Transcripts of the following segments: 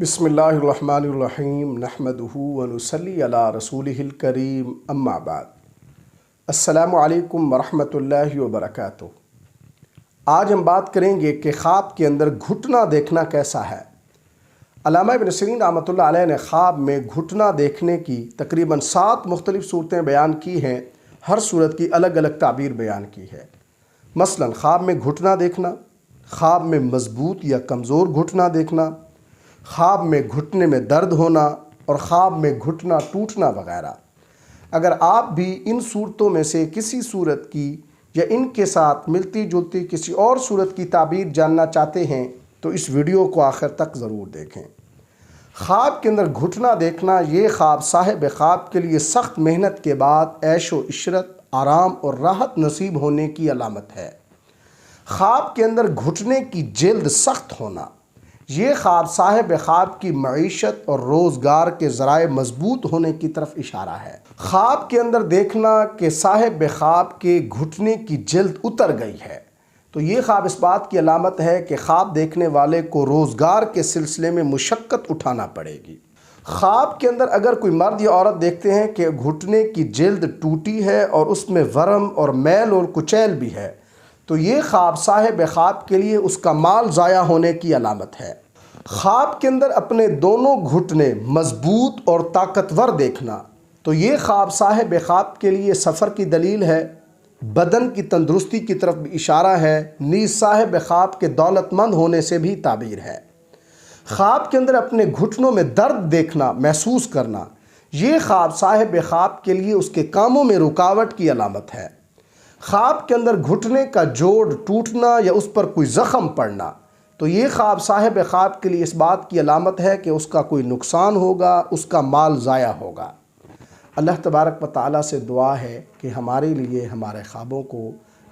बिस्मिल्लाहिर्रहमानिर्रहीम नहमदुहु व नुसल्ली अला रसूलिहिल करीम अम्मा बाद। अस्सलामु अलैकुम वरहमतुल्लाहि व बरकातुहू। आज हम बात करेंगे कि ख्वाब के अंदर घुटना देखना कैसा है। अल्लामा इब्न सीरीन रहमतुल्लाह अलैह ने ख्वाब में घुटना देखने की तकरीबन 7 मुख्तलिफ़ सूरतें बयान की हैं। हर सूरत की अलग अलग ताबीर बयान की है। मसलन ख्वाब में घुटना देखना, ख्वाब में मजबूत या कमज़ोर घुटना देखना, ख्वाब में घुटने में दर्द होना और ख्वाब में घुटना टूटना वगैरह। अगर आप भी इन सूरतों में से किसी सूरत की या इनके साथ मिलती जुलती किसी और सूरत की ताबीर जानना चाहते हैं तो इस वीडियो को आखिर तक ज़रूर देखें। ख्वाब के अंदर घुटना देखना ये ख्वाब साहिब ख्वाब के लिए सख्त मेहनत के बाद ऐश व इशरत, आराम और राहत नसीब होने की अलामत है। ख्वाब के अंदर घुटने की जिल्द सख्त होना ये ख्वाब साहिब ख्वाब की मईशत और रोज़गार के ज़राए मजबूत होने की तरफ इशारा है। ख्वाब के अंदर देखना कि साहिब ख्वाब के घुटने की जिल्द उतर गई है तो ये ख्वाब इस बात की अलामत है कि ख्वाब देखने वाले को रोज़गार के सिलसिले में मुशक्क़त उठाना पड़ेगी। ख्वाब के अंदर अगर कोई मर्द या औरत देखते हैं कि घुटने की जिल्द टूटी है और उसमें वरम और मैल और कुचैल भी है तो ये ख्वाब साहिब ख्वाब के लिए उसका माल ज़ाया होने की अलामत है। ख्वाब के अंदर अपने दोनों घुटने मजबूत और ताकतवर देखना तो ये ख्वाब साहिब ख्वाब के लिए सफ़र की दलील है, बदन की तंदुरुस्ती की तरफ भी इशारा है, नीज़ साहिब ख्वाब के दौलतमंद होने से भी ताबीर है। ख्वाब के अंदर अपने घुटनों में दर्द देखना, महसूस करना ये ख्वाब साहिब ख्वाब के लिए उसके कामों में रुकावट की अलामत है। ख्वाब के अंदर घुटने का जोड़ टूटना या उस पर कोई ज़ख़म पड़ना तो ये ख्वाब साहिब ख्वाब के लिए इस बात की अलामत है कि उसका कोई नुकसान होगा, उसका माल ज़ाया होगा। अल्लाह तबारक व तआला से दुआ है कि हमारे लिए हमारे ख्वाबों को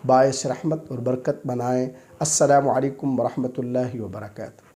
बाइस रहमत और बरकत बनाएँ। अस्सलामु अलैकुम व रहमतुल्लाहि व बरकातुहू।